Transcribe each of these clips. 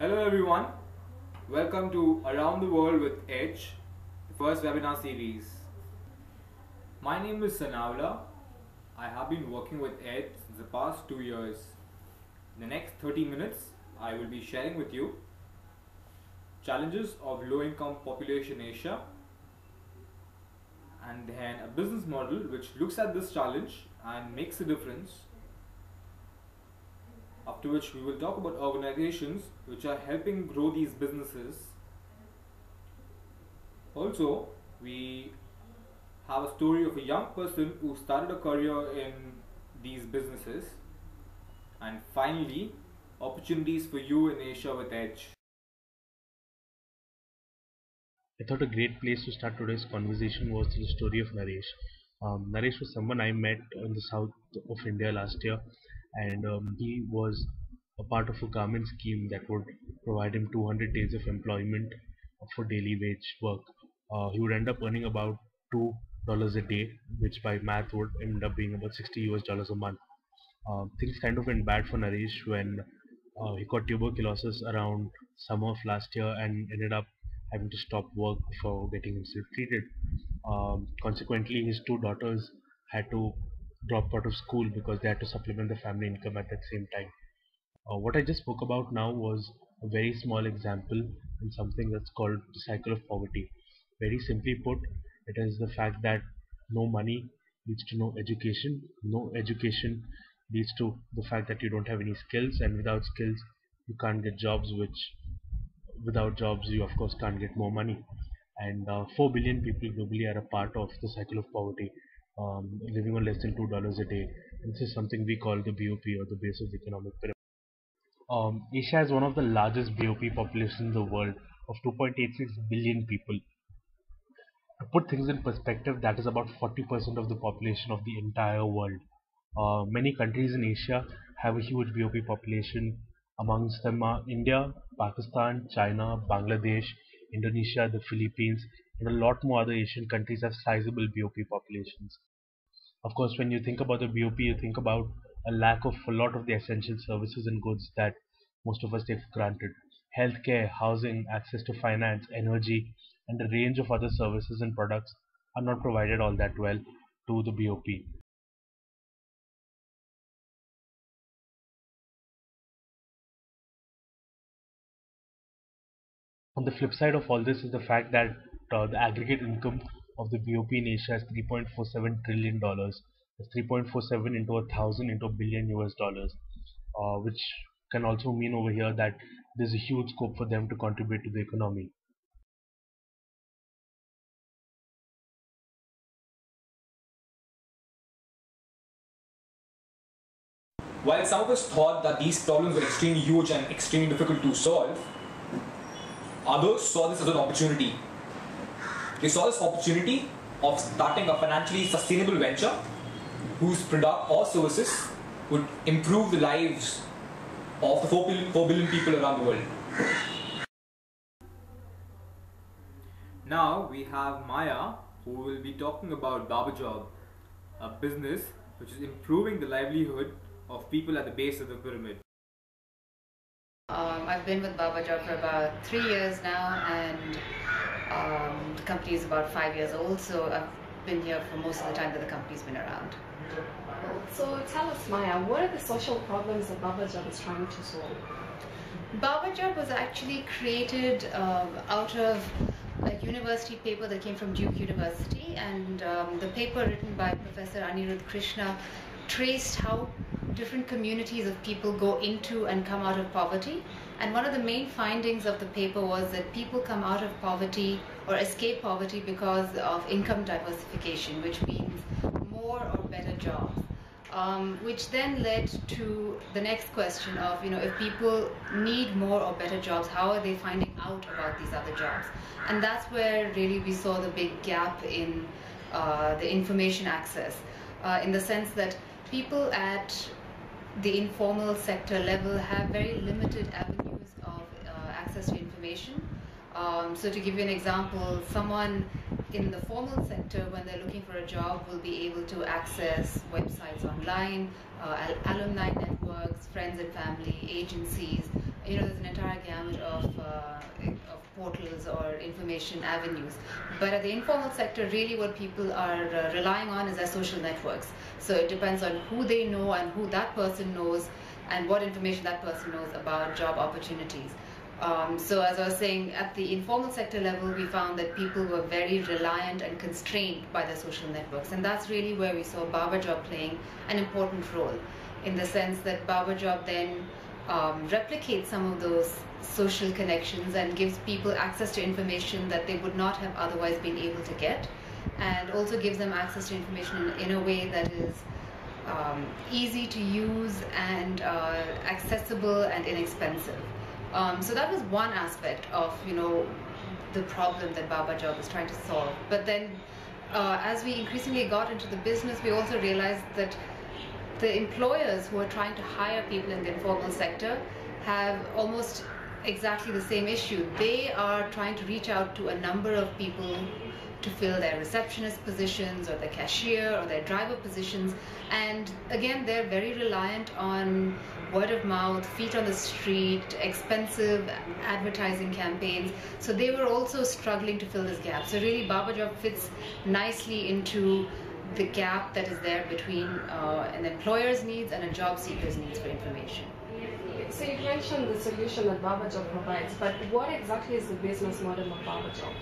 Hello everyone, welcome to Around the World with Edge, the first webinar series. My name is Sanavla. I have been working with Edge since the past 2 years. In the next 30 minutes, I will be sharing with you challenges of low-income population in Asia, and then a business model which looks at this challenge and makes a difference. After which we will talk about organizations which are helping grow these businesses. Also, we have a story of a young person who started a career in these businesses. And finally, opportunities for you in Asia with Edge. I thought a great place to start today's conversation was the story of Naresh. Naresh was someone I met in the south of India last year, and he was a part of a government scheme that would provide him 200 days of employment for daily wage work. He would end up earning about $2 a day, which by math would end up being about $60 a month. Things kind of went bad for Naresh when he got tuberculosis around summer of last year and ended up having to stop work for getting himself treated. Consequently, his two daughters had to drop out of school because they had to supplement the family income at that same time. What I just spoke about now was a very small example in something that's called the cycle of poverty. Very simply put, it is the fact that no money leads to no education leads to the fact that you don't have any skills, and without skills, you can't get jobs, which without jobs, you of course can't get more money. And 4 billion people globally are a part of the cycle of poverty, living on less than $2 a day. And this is something we call the BOP, or the base of the economic pyramid. Asia has one of the largest BOP populations in the world of 2.86 billion people. To put things in perspective, that is about 40% of the population of the entire world. Many countries in Asia have a huge BOP population. Amongst them are India, Pakistan, China, Bangladesh, Indonesia, the Philippines, and a lot more other Asian countries have sizable BOP populations. Of course, when you think about the BOP, you think about a lack of a lot of the essential services and goods that most of us take for granted. Healthcare, housing, access to finance, energy, and a range of other services and products are not provided all that well to the BOP. On the flip side of all this is the fact that the aggregate income of the BOP in Asia is $3.47 trillion. That's 3.47 into 1,000 into a billion US dollars, which can also mean over here that there's a huge scope for them to contribute to the economy. While some of us thought that these problems were extremely huge and extremely difficult to solve, others saw this as an opportunity. They saw this opportunity of starting a financially sustainable venture whose product or services would improve the lives of the 4 billion people around the world. Now we have Maya, who will be talking about Babajob, a business which is improving the livelihood of people at the base of the pyramid. I've been with Babajob for about 3 years now, and the company is about 5 years old, so I've been here for most of the time that the company's been around. So tell us, Maya, what are the social problems that Babajob is trying to solve? Babajob was actually created out of a university paper that came from Duke University, and the paper written by Professor Anirudh Krishna traced how different communities of people go into and come out of poverty. And one of the main findings of the paper was that people come out of poverty or escape poverty because of income diversification, which means more or better jobs. Which then led to the next question of, if people need more or better jobs, how are they finding out about these other jobs? And that's where really we saw the big gap in the information access, in the sense that people at the informal sector level have very limited avenues of access to information. So to give you an example, someone in the formal sector, when they're looking for a job, will be able to access websites online, alumni networks, friends and family, agencies. There's an entire gamut or information avenues. But at the informal sector, really what people are relying on is their social networks. So it depends on who they know and who that person knows and what information that person knows about job opportunities. So as I was saying, at the informal sector level, we found that people were very reliant and constrained by their social networks. And that's really where we saw Babajob playing an important role, in the sense that Babajob then replicates some of those social connections and gives people access to information that they would not have otherwise been able to get, and also gives them access to information in a way that is easy to use and accessible and inexpensive. So that was one aspect of, the problem that Babajob was trying to solve. But then as we increasingly got into the business, we also realized that the employers who are trying to hire people in the informal sector have almost exactly the same issue. They are trying to reach out to a number of people to fill their receptionist positions or their cashier or their driver positions, and again they're very reliant on word of mouth, feet on the street, expensive advertising campaigns. So they were also struggling to fill this gap. So really Babajob fits nicely into the gap that is there between an employer's needs and a job seeker's needs for information. So you mentioned the solution that Babajob provides, but what exactly is the business model of Babajob?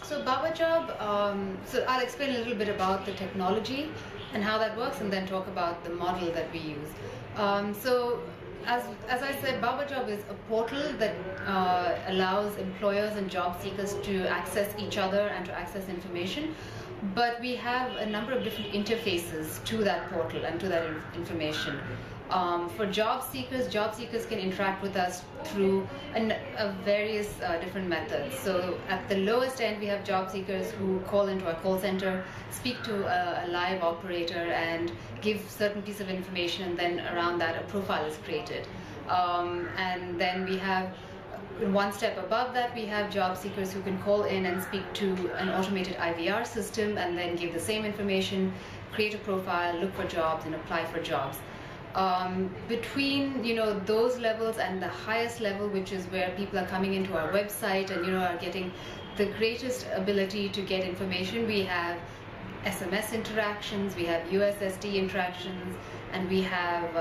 So Babajob, so I'll explain a little bit about the technology and how that works, and then talk about the model that we use. So as I said, Babajob is a portal that allows employers and job seekers to access each other and to access information. But we have a number of different interfaces to that portal and to that information. For job seekers can interact with us through various different methods. So at the lowest end, we have job seekers who call into our call center, speak to a live operator and give certain piece of information, and then around that a profile is created. And then we have, one step above that, we have job seekers who can call in and speak to an automated IVR system and then give the same information, create a profile, look for jobs and apply for jobs. Between those levels and the highest level, which is where people are coming into our website and are getting the greatest ability to get information, we have SMS interactions, we have USSD interactions, and we have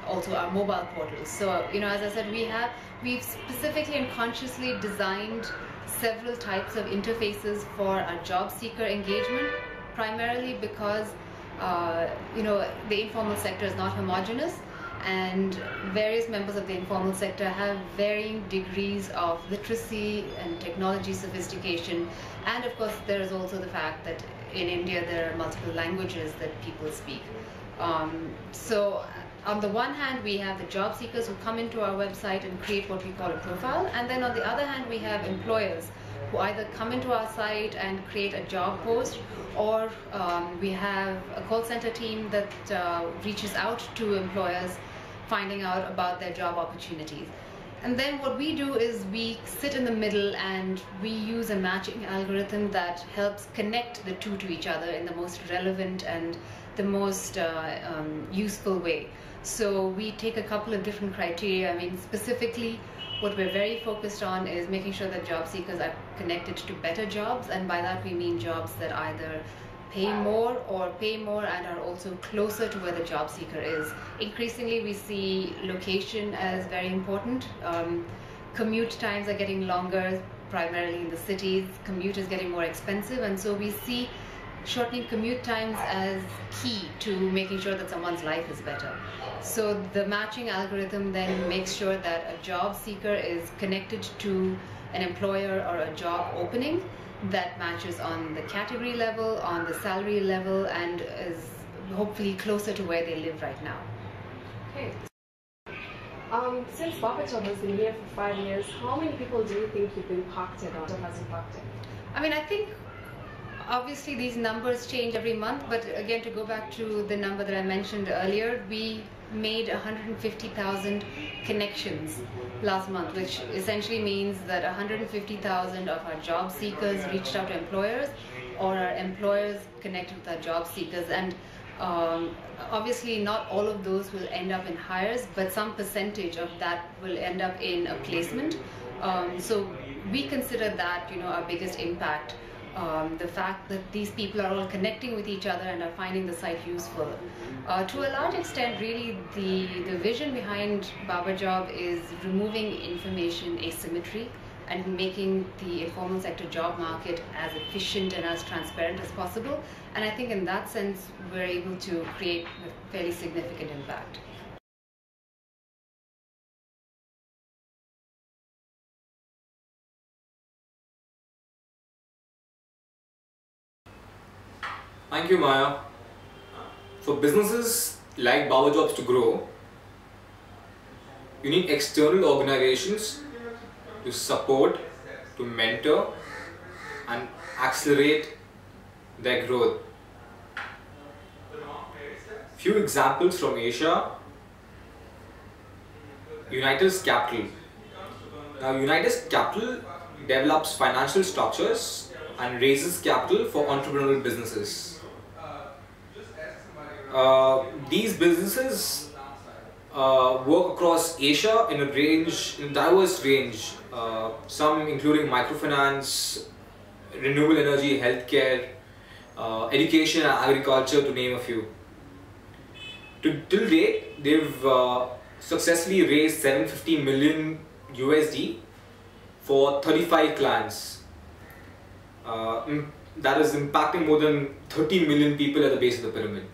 also our mobile portals. So as I said, we've specifically and consciously designed several types of interfaces for our job seeker engagement, primarily because the informal sector is not homogeneous, and various members of the informal sector have varying degrees of literacy and technology sophistication. And of course, there is also the fact that in India there are multiple languages that people speak. So on the one hand, we have the job seekers who come into our website and create what we call a profile, and then on the other hand, we have employers who either come into our site and create a job post, or we have a call center team that reaches out to employers finding out about their job opportunities. And then what we do is we sit in the middle and we use a matching algorithm that helps connect the two to each other in the most relevant and the most useful way. So we take a couple of different criteria. I mean, specifically, what we're very focused on is making sure that job seekers are connected to better jobs, and by that we mean jobs that either pay more and are also closer to where the job seeker is. Increasingly, we see location as very important. Commute times are getting longer, primarily in the cities. Commute is getting more expensive, and so we see shortening commute times as key to making sure that someone's life is better. So the matching algorithm then makes sure that a job seeker is connected to an employer or a job opening that matches on the category level, on the salary level, and is hopefully closer to where they live right now. Okay. Since Babajob has been here for 5 years, how many people do you think you've impacted or has impacted? I mean, I think obviously these numbers change every month, but again, to go back to the number that I mentioned earlier, we made 150,000 connections last month, which essentially means that 150,000 of our job seekers reached out to employers, or our employers connected with our job seekers. And obviously not all of those will end up in hires, but some percentage of that will end up in a placement. So we consider that, our biggest impact. The fact that these people are all connecting with each other and are finding the site useful. To a large extent, really, the vision behind Babajob is removing information asymmetry and making the informal sector job market as efficient and as transparent as possible. And I think in that sense, we're able to create a fairly significant impact. Thank you, Maya. For businesses like Babajobs to grow, you need external organizations to support, to mentor, and accelerate their growth. Few examples from Asia. Unitas Capital. Now, Unitas Capital develops financial structures and raises capital for entrepreneurial businesses. These businesses work across Asia in a diverse range. Some including microfinance, renewable energy, healthcare, education and agriculture, to name a few. Till date, they've successfully raised 750 million USD for 35 clients. That is impacting more than 30 million people at the base of the pyramid.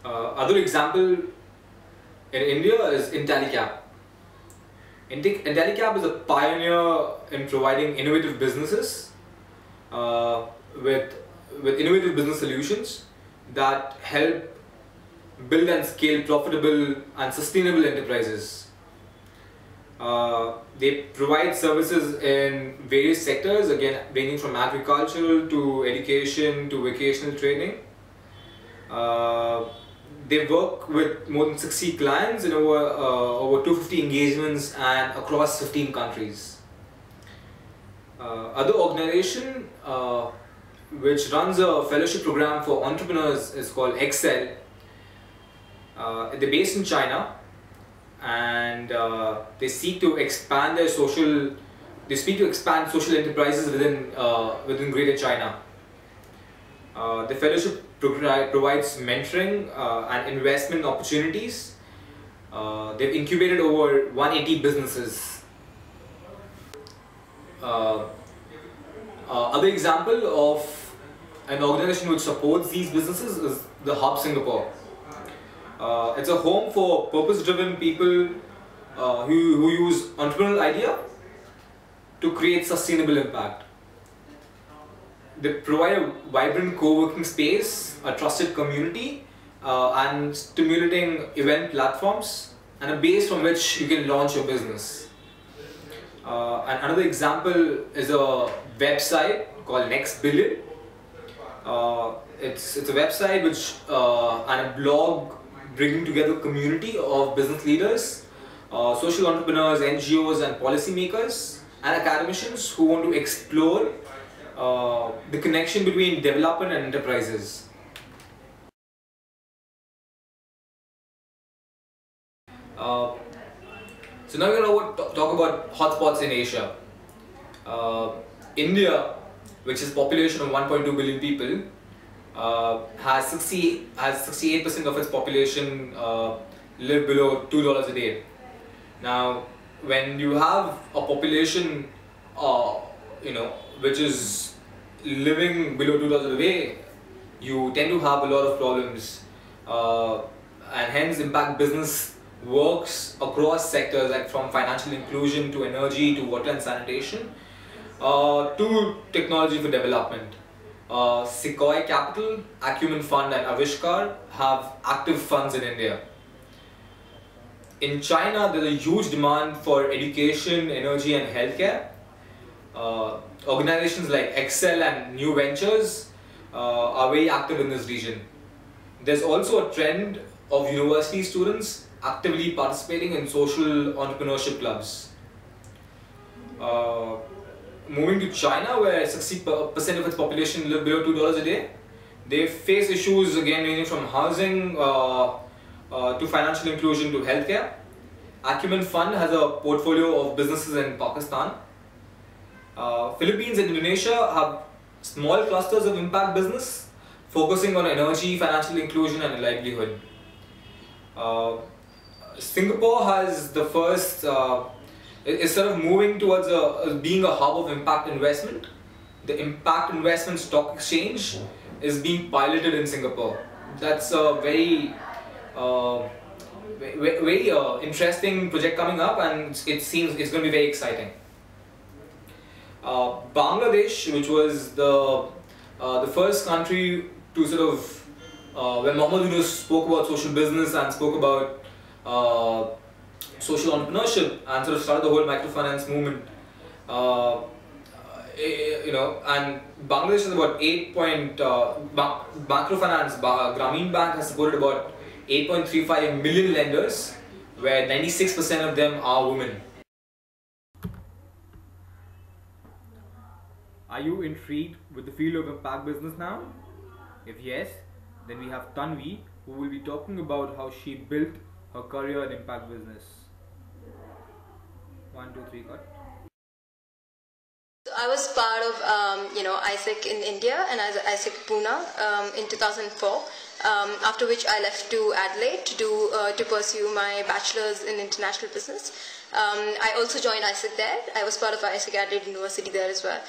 Other example in India is IntelliCap. IntelliCap is a pioneer in providing innovative businesses with innovative business solutions that help build and scale profitable and sustainable enterprises. They provide services in various sectors, again ranging from agricultural to education to vocational training. They work with more than 60 clients in over 250 engagements and across 15 countries. Other organization which runs a fellowship program for entrepreneurs is called Excel. They're based in China, and they seek to expand social enterprises within Greater China. The fellowship provides mentoring and investment opportunities. They've incubated over 180 businesses. Other example of an organization which supports these businesses is the Hub Singapore. It's a home for purpose-driven people who use entrepreneurial idea to create sustainable impact. They provide a vibrant co-working space, a trusted community, and stimulating event platforms, and a base from which you can launch your business. And another example is a website called Next Billion. It's a website and a blog bringing together a community of business leaders, social entrepreneurs, NGOs and policymakers and academicians who want to explore the connection between development and enterprises. So now we're going to talk about hotspots in Asia. India, which is a population of 1.2 billion people, has 68% of its population live below $2 a day. Now, when you have a population, which is living below $2 a day, you tend to have a lot of problems, and hence impact business works across sectors, like from financial inclusion to energy to water and sanitation, to technology for development. Sequoia Capital, Acumen Fund and Avishkar have active funds in India. In China, there is a huge demand for education, energy and healthcare. Organizations like Excel and New Ventures are very active in this region. There's also a trend of university students actively participating in social entrepreneurship clubs. Moving to China, where 60% of its population live below $2 a day, they face issues again ranging from housing to financial inclusion to healthcare. Acumen Fund has a portfolio of businesses in Pakistan. Philippines and Indonesia have small clusters of impact business focusing on energy, financial inclusion and livelihood. Singapore has the first, is sort of moving towards being a hub of impact investment. The impact investment stock exchange is being piloted in Singapore. That's a very interesting project coming up, and it seems it's going to be very exciting. Bangladesh, which was the first country to sort of, when Muhammad Yunus spoke about social business and spoke about social entrepreneurship and sort of started the whole microfinance movement, and Bangladesh is about microfinance, Grameen Bank has supported about 8.35 million lenders, where 96% of them are women. Are you intrigued with the field of impact business now? If yes, then we have Tanvi, who will be talking about how she built her career in impact business. 1, 2, 3, cut. I was part of ISEC in India and ISEC Pune in 2004. After which I left to Adelaide to pursue my bachelor's in international business. I also joined ISEC there. I was part of ISEC Adelaide University there as well.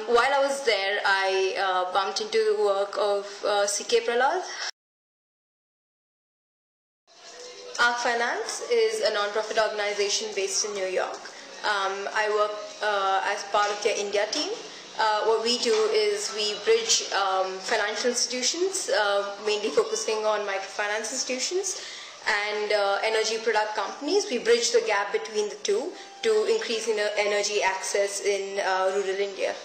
While I was there, I bumped into the work of C.K. Prahlad. ARC Finance is a non-profit organization based in New York. I work as part of their India team. What we do is we bridge financial institutions, mainly focusing on microfinance institutions, and energy product companies. We bridge the gap between the two to increase energy access in rural India.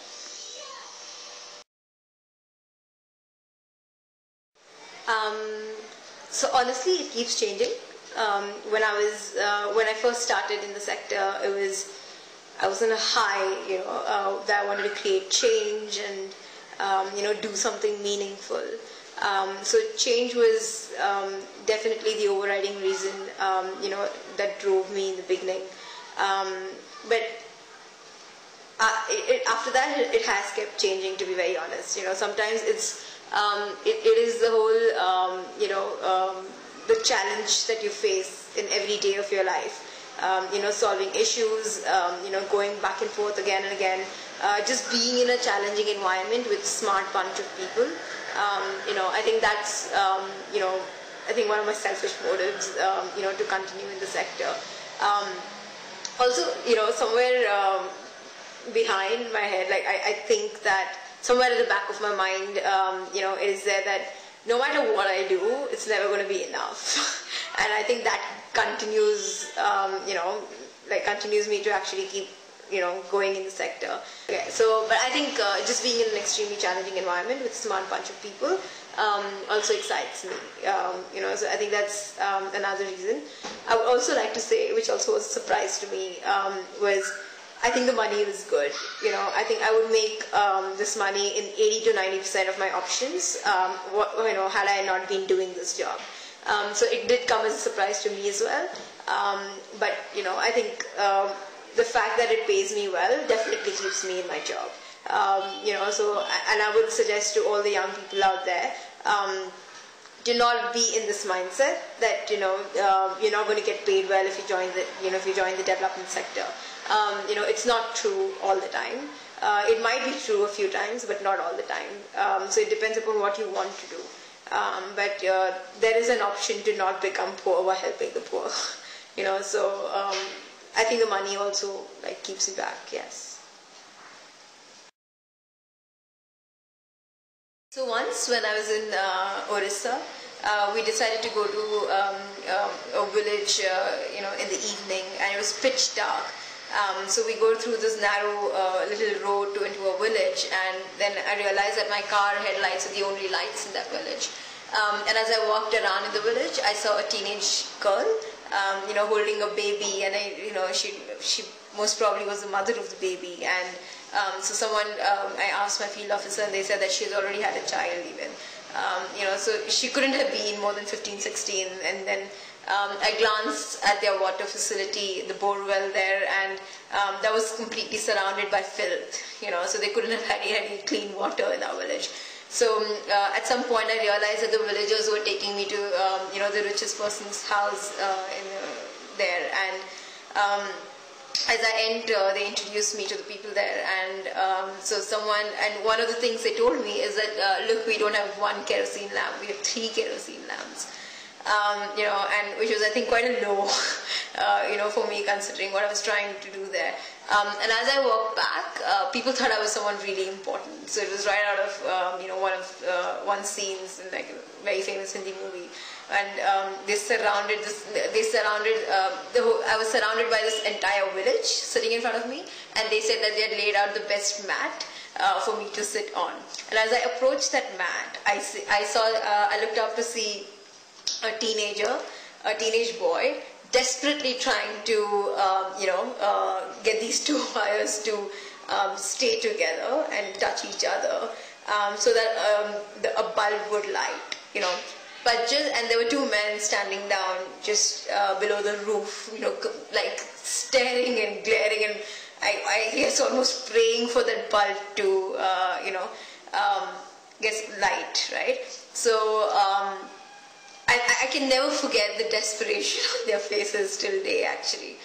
So honestly, it keeps changing. When I first started in the sector, I was in a high, that I wanted to create change and do something meaningful. So change was definitely the overriding reason that drove me in the beginning. But after that, it has kept changing, to be very honest. Sometimes it is the whole the challenge that you face in every day of your life. Solving issues, going back and forth again and again, just being in a challenging environment with a smart bunch of people. I think that's, I think one of my selfish motives, to continue in the sector. Also, somewhere behind my head, like I think that somewhere at the back of my mind, is there that no matter what I do, it's never going to be enough. And I think that continues, continues me to actually keep, going in the sector. Okay, so, but I think just being in an extremely challenging environment with a smart bunch of people also excites me. So I think that's another reason. I would also like to say, which also was a surprise to me, was I think the money was good. I think I would make this money in 80 to 90% of my options, had I not been doing this job. So it did come as a surprise to me as well. But I think the fact that it pays me well definitely keeps me in my job. So, and I would suggest to all the young people out there, do not be in this mindset that you're not going to get paid well if you join the development sector. It's not true all the time. It might be true a few times, but not all the time. So it depends upon what you want to do. But there is an option to not become poor while helping the poor. So I think the money also keeps you back. Yes. So once when I was in Orissa, we decided to go to a village, in the evening, and it was pitch dark. So we go through this narrow little road into a village, and then I realized that my car headlights are the only lights in that village. And as I walked around in the village, I saw a teenage girl, holding a baby, and she most probably was the mother of the baby. And so someone, I asked my field officer, and they said that she has already had a child even. So she couldn't have been more than 15, 16, and then I glanced at their water facility, the borewell there, and that was completely surrounded by filth, so they couldn't have had any clean water in our village. So at some point I realized that the villagers were taking me to, the richest person's house there, and as I enter, they introduced me to the people there, and one of the things they told me is that, look, we don't have one kerosene lamp, we have 3 kerosene lamps. And which was, I think, quite a low, for me, considering what I was trying to do there. And as I walked back, people thought I was someone really important. So it was right out of, one scenes in like a very famous Hindi movie. And I was surrounded by this entire village sitting in front of me, and they said that they had laid out the best mat for me to sit on. And as I approached that mat, I looked up to see a teenage boy desperately trying to get these 2 wires to stay together and touch each other, so that a bulb would light, and there were 2 men standing down just below the roof, like staring and glaring, and I guess almost praying for that bulb to get light, right? So I can never forget the desperation on their faces till day, actually.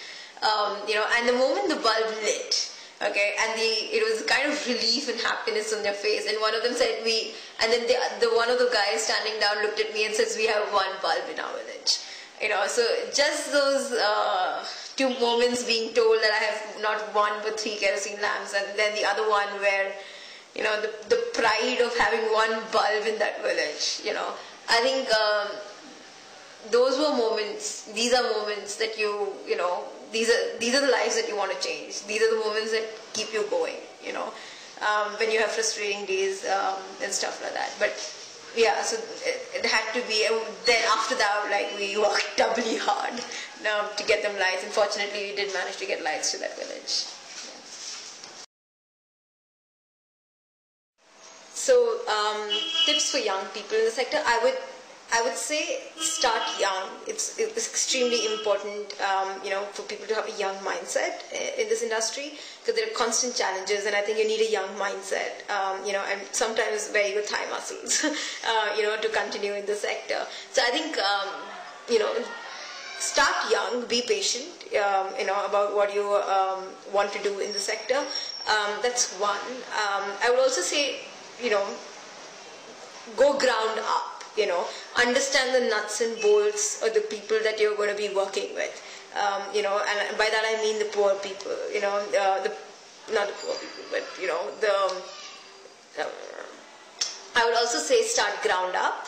And the moment the bulb lit, okay, and it was kind of relief and happiness on their face, and one of them said, and then one of the guys standing down looked at me and says, we have 1 bulb in our village. So just those 2 moments being told that I have not 1 but 3 kerosene lamps, and then the other one where, the pride of having 1 bulb in that village, I think those were moments, these are moments that these are the lives that you want to change. These are the moments that keep you going, when you have frustrating days and stuff like that. But yeah, so it had to be, then after that, like, we worked doubly hard to get them lights. Unfortunately, we did manage to get lights to that village. So, tips for young people in the sector, I would say start young. It's extremely important, for people to have a young mindset in this industry, because there are constant challenges, and I think you need a young mindset, and sometimes very good thigh muscles, to continue in the sector. So I think, start young, be patient, about what you want to do in the sector. That's one. I would also say, go ground up. Understand the nuts and bolts of the people that you're going to be working with, and by that I mean the poor people, not the poor people, but, I would also say start ground up,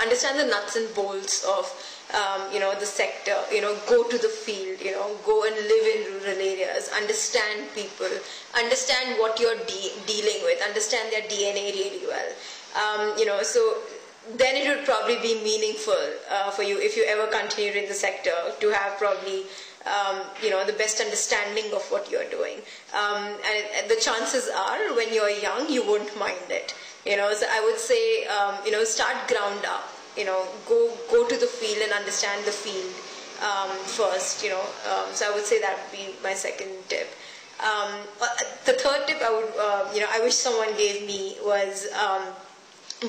understand the nuts and bolts of, the sector, go to the field, go and live in rural areas, understand people, understand what you're dealing with, understand their DNA really well. So then it would probably be meaningful for you, if you ever continued in the sector, to have probably, the best understanding of what you're doing. And the chances are, when you're young, you won't mind it. So I would say, start ground up. Go to the field and understand the field first. So I would say that would be my second tip. The third tip I wish someone gave me was,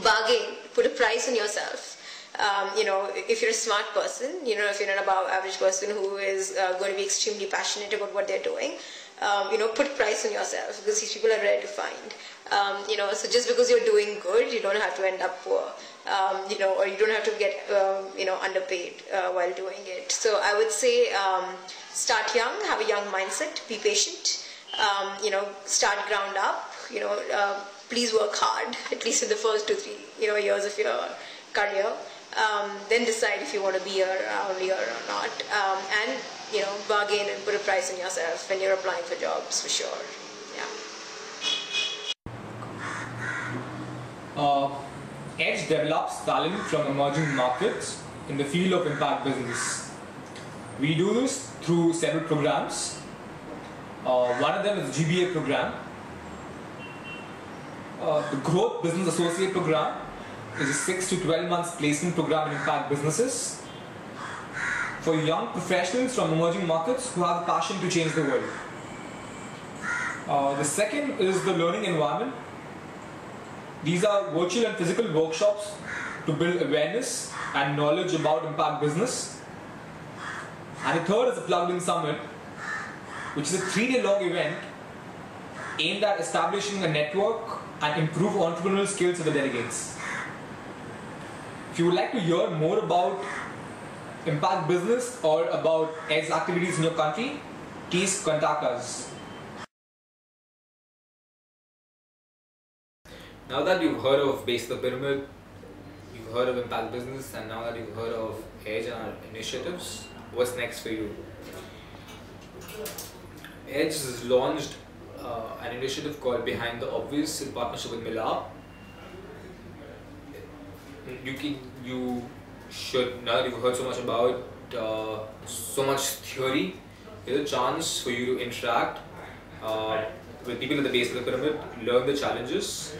bargain, put a price on yourself. If you're a smart person, if you're an above average person who is going to be extremely passionate about what they're doing, put a price on yourself, because these people are rare to find. So just because you're doing good, you don't have to end up poor, or you don't have to get, underpaid while doing it. So I would say, start young, have a young mindset, be patient, start ground up, please work hard, at least in the first 2-3 years of your career. Then decide if you want to be around here or not, and bargain and put a price on yourself when you're applying for jobs, for sure. Edge develops talent from emerging markets in the field of impact business. We do this through several programs. One of them is the GBA program. The Growth Business Associate program is a 6 to 12 months placement program in impact businesses. for young professionals from emerging markets who have a passion to change the world. The second is the learning environment. These are virtual and physical workshops to build awareness and knowledge about impact business. And the third is the Plugged In Summit, which is a 3-day long event aimed at establishing a network and improve entrepreneurial skills of the delegates. If you would like to hear more about impact business or about Edge's activities in your country, please contact us. Now that you've heard of Base of the Pyramid, you've heard of impact business, and now that you've heard of Edge and our initiatives, what's next for you? Edge has launched an initiative called Behind the Obvious in partnership with Milab. You should, now that you've heard so much about so much theory, there's a chance for you to interact with people at the base of the pyramid, learn the challenges,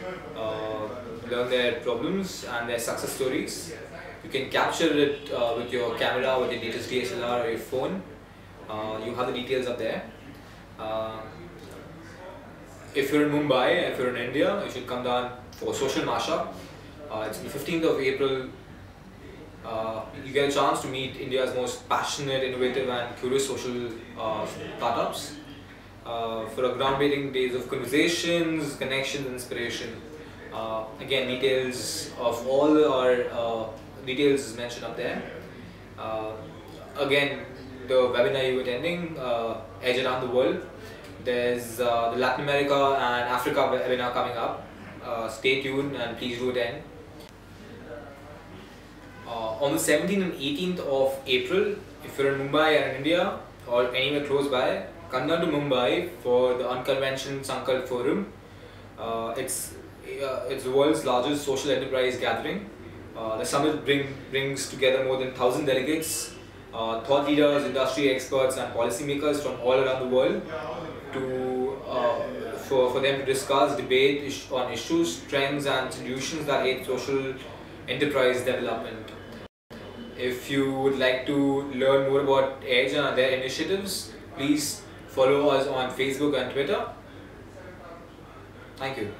learn their problems and their success stories. You can capture it with your camera, with your latest DSLR or your phone. You have the details up there. If you're in Mumbai, if you're in India, you should come down for social mashup. It's the 15th of April. You get a chance to meet India's most passionate, innovative and curious social startups for a groundbreaking days of conversations, connections, inspiration. Again, details of all our details is mentioned up there. Again, the webinar you're attending, Edge Around the World. There's the Latin America and Africa webinar coming up. Stay tuned and please do attend. On the 17th and 18th of April, if you're in Mumbai and India or anywhere close by, come down to Mumbai for the Unconventional Sankalp Forum. It's the world's largest social enterprise gathering. The summit brings together more than 1,000 delegates, thought leaders, industry experts and policymakers from all around the world for them to discuss, debate on issues, trends and solutions that aid social enterprise development. If you would like to learn more about Edge and their initiatives, please follow us on Facebook and Twitter. Thank you.